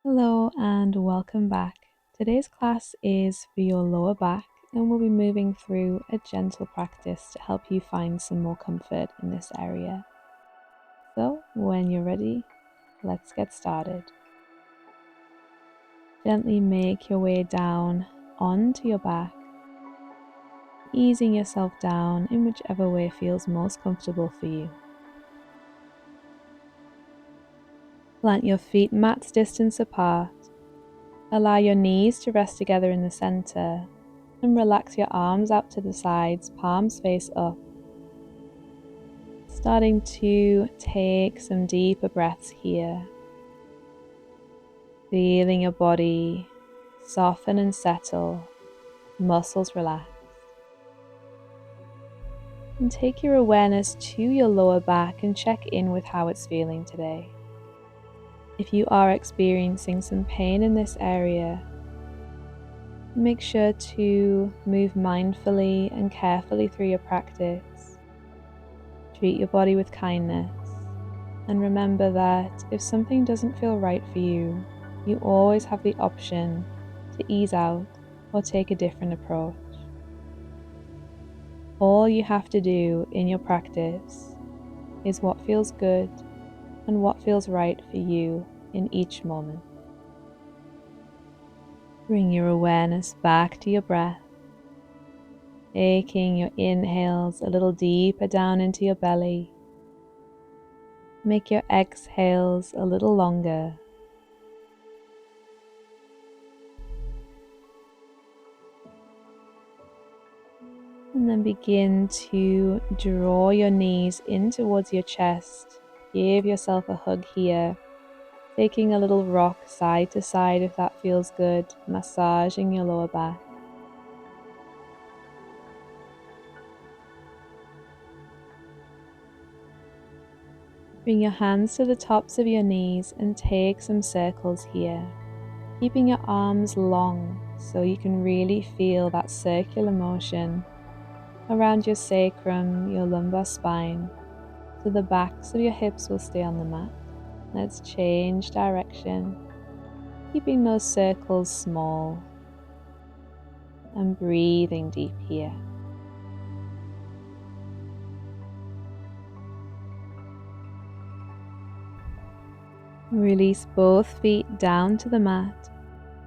Hello and welcome back. Today's class is for your lower back and we'll be moving through a gentle practice to help you find some more comfort in this area. So when you're ready, let's get started. Gently make your way down onto your back, easing yourself down in whichever way feels most comfortable for you. Plant your feet mat's distance apart. Allow your knees to rest together in the center and relax your arms out to the sides, palms face up. Starting to take some deeper breaths here. Feeling your body soften and settle, muscles relax. And take your awareness to your lower back and check in with how it's feeling today. If you are experiencing some pain in this area, make sure to move mindfully and carefully through your practice. Treat your body with kindness, and remember that if something doesn't feel right for you, you always have the option to ease out or take a different approach. All you have to do in your practice is what feels good and what feels right for you in each moment. Bring your awareness back to your breath, taking your inhales a little deeper down into your belly. Make your exhales a little longer. And then begin to draw your knees in towards your chest. Give yourself a hug here. Taking a little rock side to side if that feels good. Massaging your lower back. Bring your hands to the tops of your knees and take some circles here. Keeping your arms long so you can really feel that circular motion around your sacrum, your lumbar spine, so the backs of your hips will stay on the mat. Let's change direction, keeping those circles small and breathing deep here. Release both feet down to the mat.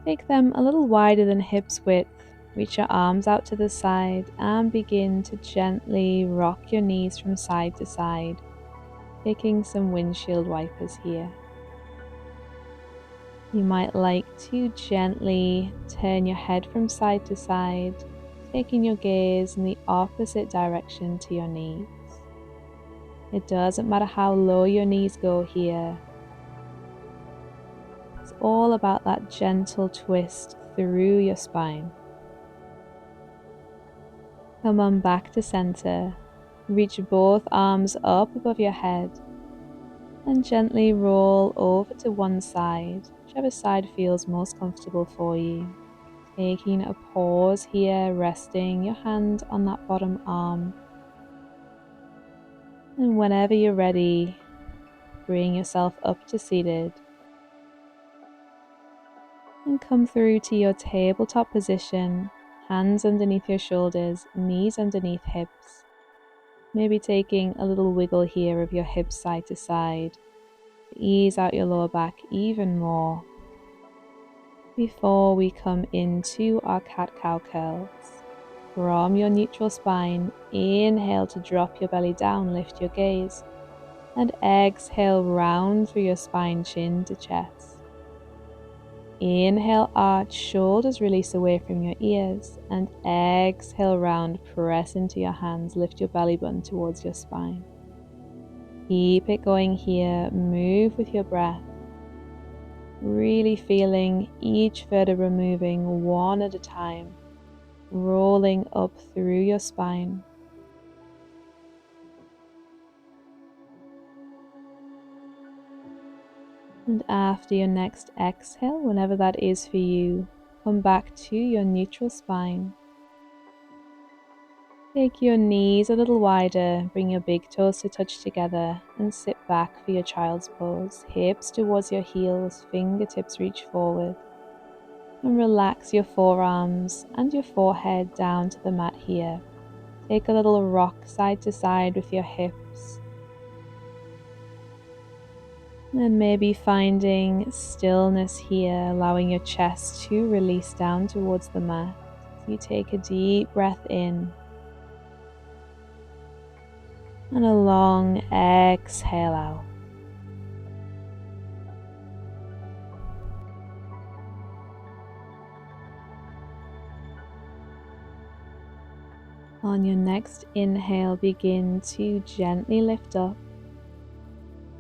Take them a little wider than hips width. Reach your arms out to the side and begin to gently rock your knees from side to side, taking some windshield wipers here. You might like to gently turn your head from side to side, taking your gaze in the opposite direction to your knees. It doesn't matter how low your knees go here. It's all about that gentle twist through your spine. Come on back to center. Reach both arms up above your head and gently roll over to one side, whichever side feels most comfortable for you. Taking a pause here, resting your hand on that bottom arm. And whenever you're ready, bring yourself up to seated. And come through to your tabletop position, hands underneath your shoulders, knees underneath hips. Maybe taking a little wiggle here of your hips side to side to ease out your lower back even more. Before we come into our cat-cow curls. From your neutral spine, inhale to drop your belly down, lift your gaze, and exhale round through your spine, chin to chest. Inhale, arch, shoulders release away from your ears, and exhale round, press into your hands, lift your belly button towards your spine. Keep it going here, move with your breath, really feeling each vertebra moving one at a time, rolling up through your spine. And after your next exhale, whenever that is for you, come back to your neutral spine. Take your knees a little wider, bring your big toes to touch together and sit back for your child's pose. Hips towards your heels, fingertips reach forward. And relax your forearms and your forehead down to the mat here. Take a little rock side to side with your hips. And maybe finding stillness here, allowing your chest to release down towards the mat. So you take a deep breath in. And a long exhale out. On your next inhale, begin to gently lift up.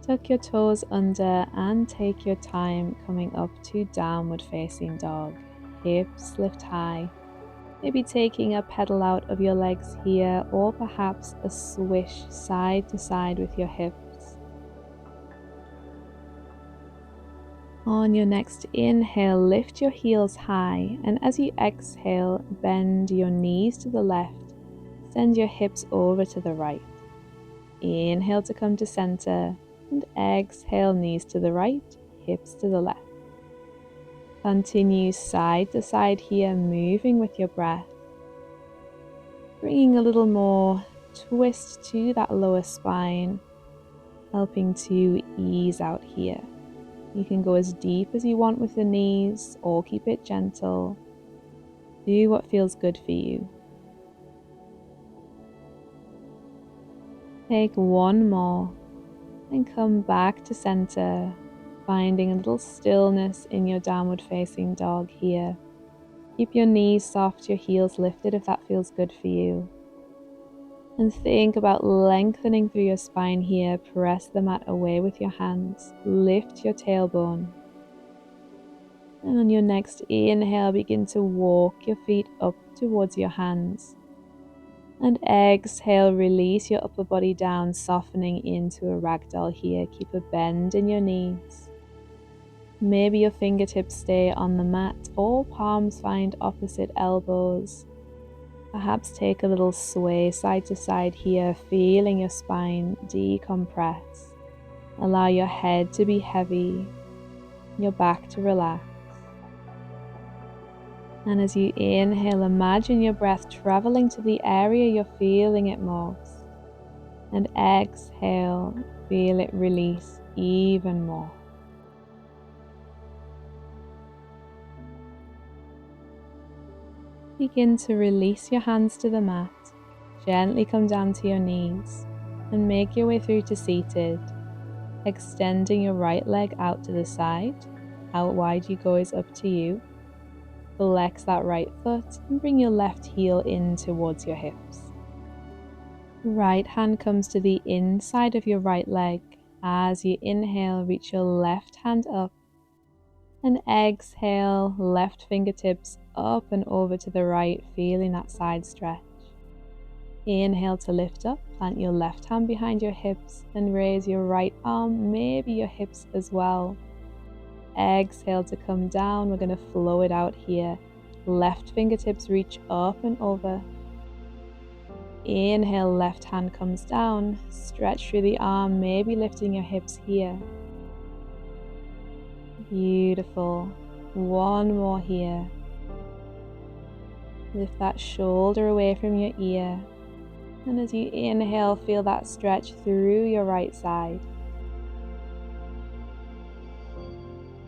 Tuck your toes under and take your time coming up to downward facing dog. Hips lift high. Maybe taking a pedal out of your legs here, or perhaps a swish side to side with your hips. On your next inhale, lift your heels high, and as you exhale, bend your knees to the left, send your hips over to the right. Inhale to come to center, and exhale, knees to the right, hips to the left. Continue side to side here, moving with your breath. Bringing a little more twist to that lower spine, helping to ease out here. You can go as deep as you want with the knees or keep it gentle. Do what feels good for you. Take one more and come back to center, finding a little stillness in your downward facing dog here. Keep your knees soft, your heels lifted if that feels good for you. And think about lengthening through your spine here. Press the mat away with your hands. Lift your tailbone. And on your next inhale, begin to walk your feet up towards your hands. And exhale, release your upper body down, softening into a ragdoll here. Keep a bend in your knees. Maybe your fingertips stay on the mat or palms find opposite elbows. Perhaps take a little sway side to side here, feeling your spine decompress. Allow your head to be heavy, your back to relax. And as you inhale, imagine your breath traveling to the area you're feeling it most. And exhale, feel it release even more. Begin to release your hands to the mat. Gently come down to your knees and make your way through to seated. Extending your right leg out to the side. How wide you go is up to you. Flex that right foot and bring your left heel in towards your hips. Right hand comes to the inside of your right leg. As you inhale, reach your left hand up. And exhale, left fingertips up and over to the right, feeling that side stretch. Inhale to lift up, plant your left hand behind your hips and raise your right arm, maybe your hips as well. Exhale to come down, we're going to flow it out here. Left fingertips reach up and over. Inhale, left hand comes down, stretch through the arm, maybe lifting your hips here. Beautiful. One more here. Lift that shoulder away from your ear. And as you inhale, feel that stretch through your right side.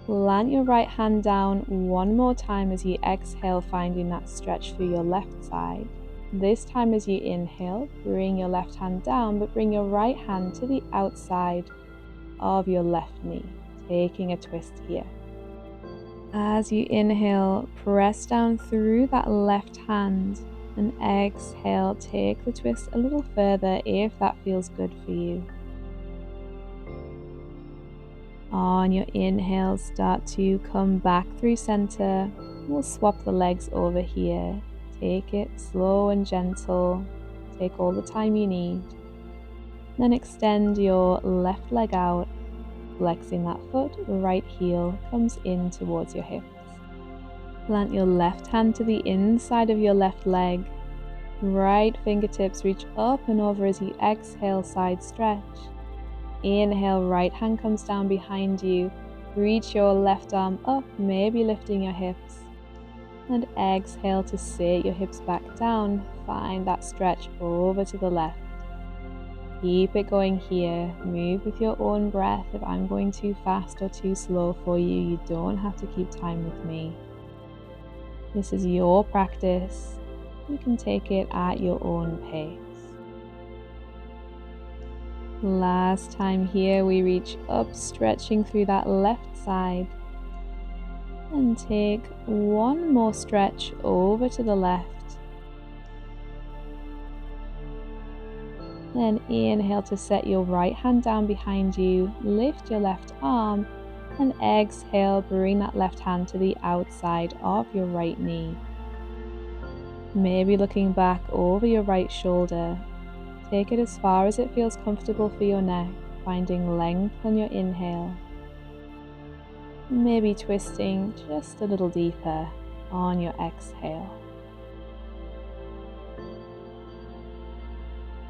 Plant your right hand down one more time as you exhale, finding that stretch through your left side. This time as you inhale, bring your left hand down, but bring your right hand to the outside of your left knee, taking a twist here. As you inhale, press down through that left hand, and exhale, take the twist a little further if that feels good for you. On your inhale, start to come back through center. We'll swap the legs over here. Take it slow and gentle. Take all the time you need. Then extend your left leg out, flexing that foot. Right heel comes in towards your hips. Plant your left hand to the inside of your left leg. Right fingertips reach up and over as you exhale, side stretch. Inhale, right hand comes down behind you. Reach your left arm up, maybe lifting your hips. And exhale to sit your hips back down. Find that stretch over to the left. Keep it going here. Move with your own breath. If I'm going too fast or too slow for you, you don't have to keep time with me. This is your practice. You can take it at your own pace. Last time here, we reach up, stretching through that left side. And take one more stretch over to the left. Then inhale to set your right hand down behind you, lift your left arm, and exhale, bring that left hand to the outside of your right knee. Maybe looking back over your right shoulder. Take it as far as it feels comfortable for your neck, finding length on your inhale. Maybe twisting just a little deeper on your exhale.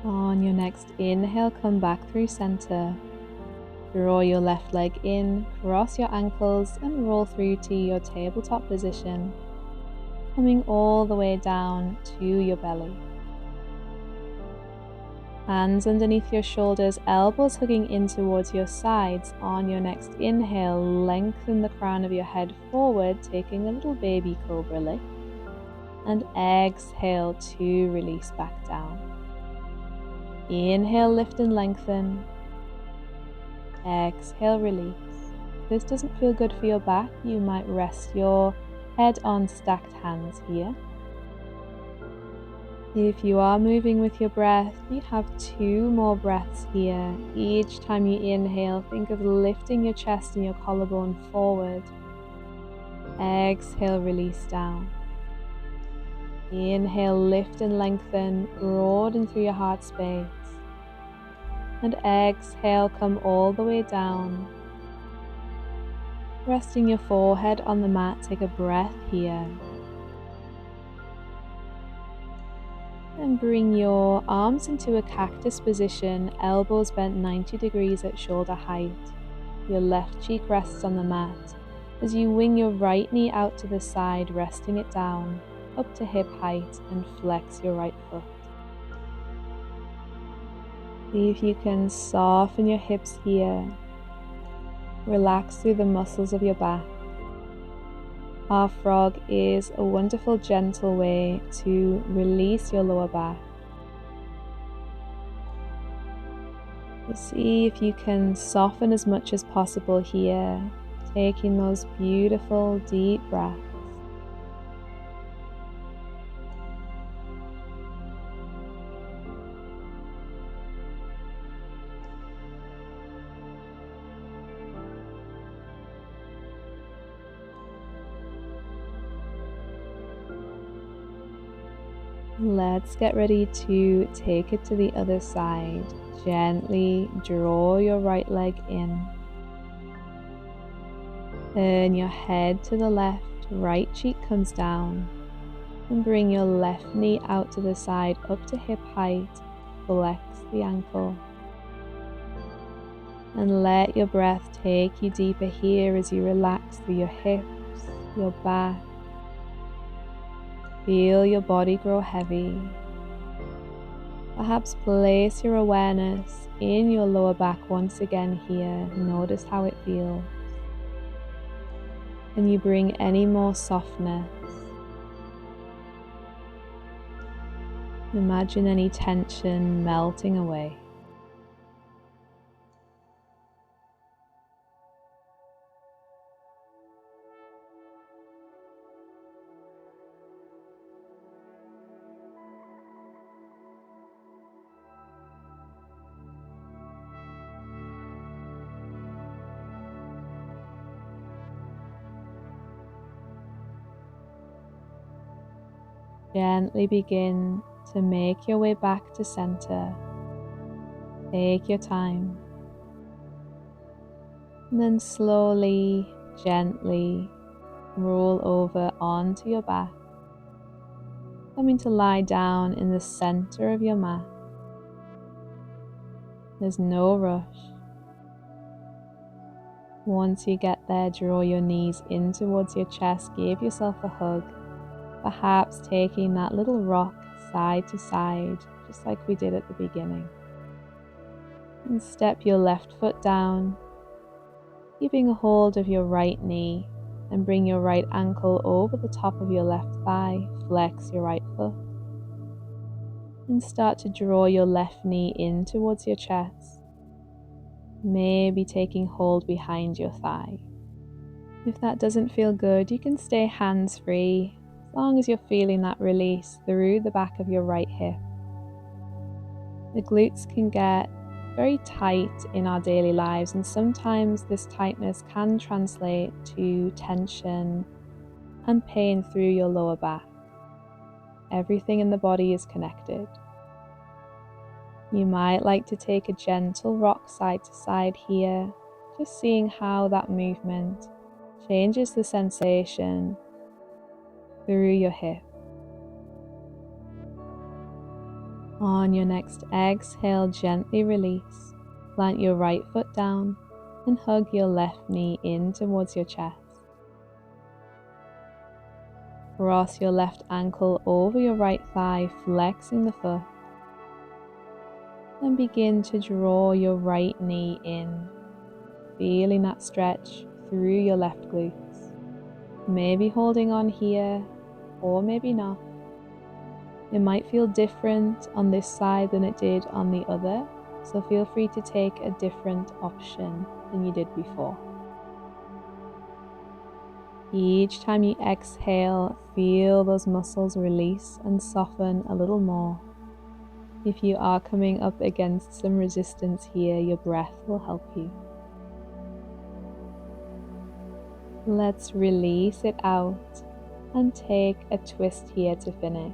On your next inhale, come back through center. Draw your left leg in, cross your ankles, and roll through to your tabletop position, coming all the way down to your belly. Hands underneath your shoulders, elbows hugging in towards your sides. On your next inhale, lengthen the crown of your head forward, taking a little baby cobra lift. And exhale to release back down. Inhale, lift and lengthen. Exhale, release. If this doesn't feel good for your back, you might rest your head on stacked hands here. If you are moving with your breath, you have 2 more breaths here. Each time you inhale, think of lifting your chest and your collarbone forward. Exhale, release down. Inhale, lift and lengthen, broaden through your heart space. And exhale, come all the way down. Resting your forehead on the mat, take a breath here. And bring your arms into a cactus position, elbows bent 90 degrees at shoulder height. Your left cheek rests on the mat as you wing your right knee out to the side, resting it down, up to hip height, and flex your right foot. See if you can soften your hips here. Relax through the muscles of your back. Half frog is a wonderful, gentle way to release your lower back. See if you can soften as much as possible here, taking those beautiful deep breaths. Let's get ready to take it to the other side. Gently draw your right leg in. Turn your head to the left, right cheek comes down. And bring your left knee out to the side, up to hip height. Flex the ankle. And let your breath take you deeper here as you relax through your hips, your back. Feel your body grow heavy. Perhaps place your awareness in your lower back once again here. Notice how it feels. Can you bring any more softness? Imagine any tension melting away. Gently begin to make your way back to center. Take your time. And then slowly, gently roll over onto your back. coming to lie down in the center of your mat. There's no rush. Once you get there, draw your knees in towards your chest, give yourself a hug, perhaps taking that little rock side to side, just like we did at the beginning. And step your left foot down, keeping a hold of your right knee, and bring your right ankle over the top of your left thigh, flex your right foot, and start to draw your left knee in towards your chest, maybe taking hold behind your thigh. If that doesn't feel good, you can stay hands-free, as long as you're feeling that release through the back of your right hip. The glutes can get very tight in our daily lives, and sometimes this tightness can translate to tension and pain through your lower back. Everything in the body is connected. You might like to take a gentle rock side to side here, just seeing how that movement changes the sensation through your hip. On your next exhale, gently release. Plant your right foot down and hug your left knee in towards your chest. Cross your left ankle over your right thigh, flexing the foot. And begin to draw your right knee in, feeling that stretch through your left glutes. Maybe holding on here, or maybe not. It might feel different on this side than it did on the other, so feel free to take a different option than you did before. Each time you exhale, feel those muscles release and soften a little more. If you are coming up against some resistance here, your breath will help you. Let's release it out and take a twist here to finish.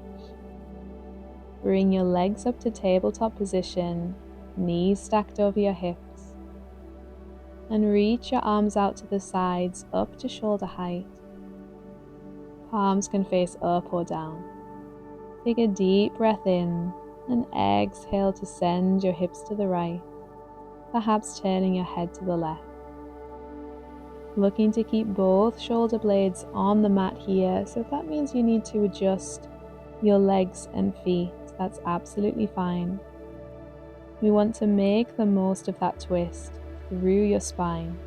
Bring your legs up to tabletop position, knees stacked over your hips, and reach your arms out to the sides up to shoulder height. Palms can face up or down. Take a deep breath in and exhale to send your hips to the right, perhaps turning your head to the left. Looking to keep both shoulder blades on the mat here, so if that means you need to adjust your legs and feet, that's absolutely fine. We want to make the most of that twist through your spine.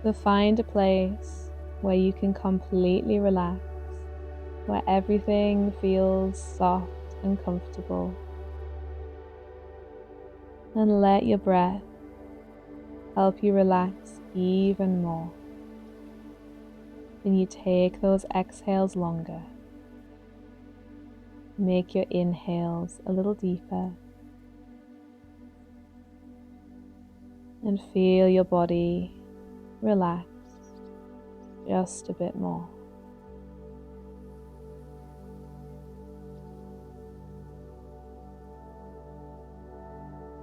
So find a place where you can completely relax, where everything feels soft and comfortable. And let your breath help you relax even more. Then you take those exhales longer. Make your inhales a little deeper. And feel your body relax just a bit more.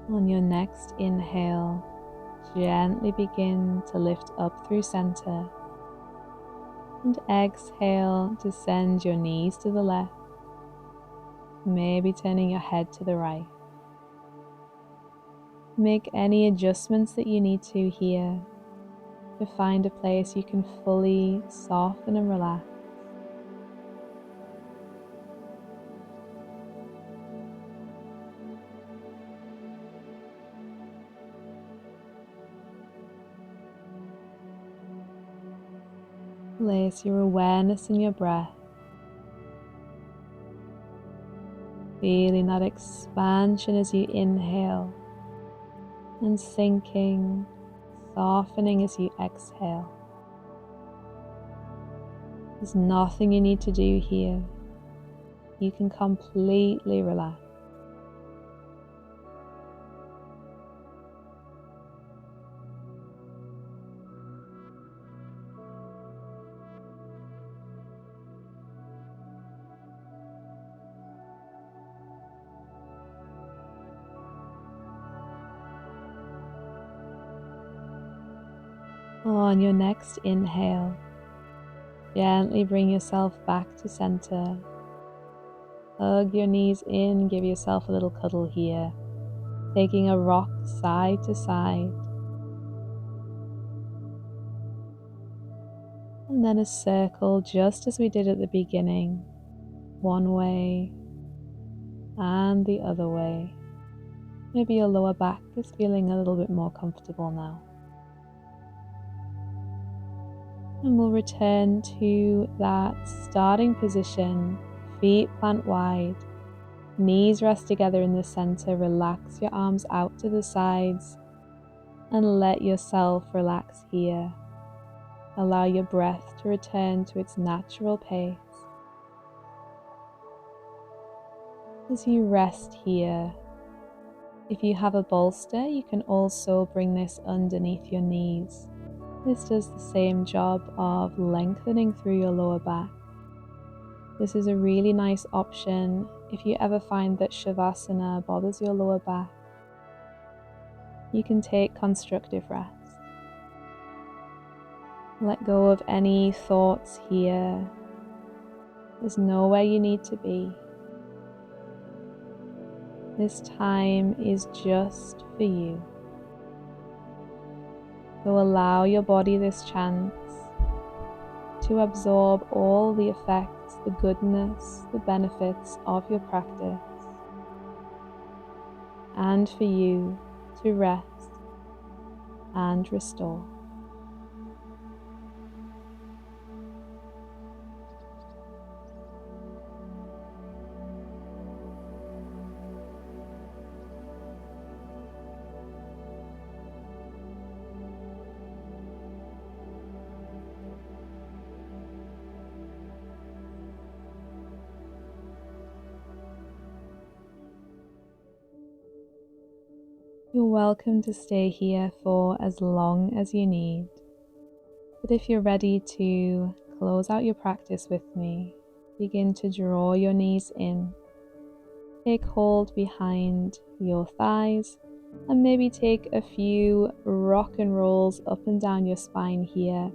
On your next inhale, gently begin to lift up through center. And exhale to send your knees to the left, maybe turning your head to the right. Make any adjustments that you need to here to find a place you can fully soften and relax. Place your awareness in your breath, feeling that expansion as you inhale and sinking, softening as you exhale. There's nothing you need to do here. You can completely relax. On your next inhale, gently bring yourself back to center Hug your knees in, give yourself a little cuddle here, taking a rock side to side. And then a circle just as we did at the beginning, one way and the other way. Maybe your lower back is feeling a little bit more comfortable now. And we'll return to that starting position, feet plant wide, knees rest together in the center, relax your arms out to the sides and let yourself relax here. Allow your breath to return to its natural pace. As you rest here, if you have a bolster, you can also bring this underneath your knees. This does the same job of lengthening through your lower back. This is a really nice option if you ever find that Shavasana bothers your lower back. You can take constructive rest. Let go of any thoughts here. There's nowhere you need to be. This time is just for you. So allow your body this chance to absorb all the effects, the goodness, the benefits of your practice, and for you to rest and restore. You're welcome to stay here for as long as you need, but if you're ready to close out your practice with me, begin to draw your knees in. Take hold behind your thighs and maybe take a few rock and rolls up and down your spine here,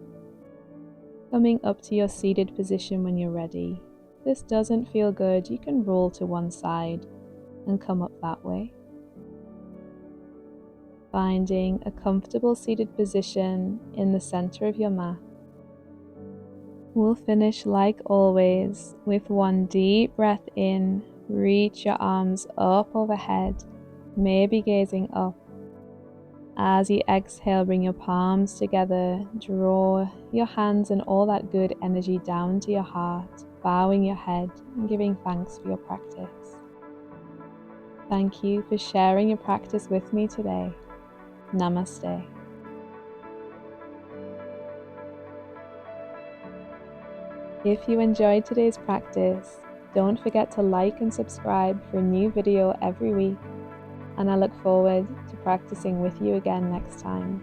coming up to your seated position when you're ready. If this doesn't feel good, you can roll to one side and come up that way. Finding a comfortable seated position in the center of your mat. We'll finish like always with one deep breath in. Reach your arms up overhead, maybe gazing up. As you exhale, bring your palms together, draw your hands and all that good energy down to your heart, bowing your head and giving thanks for your practice. Thank you for sharing your practice with me today. Namaste. If you enjoyed today's practice, don't forget to like and subscribe for a new video every week, and I look forward to practicing with you again next time.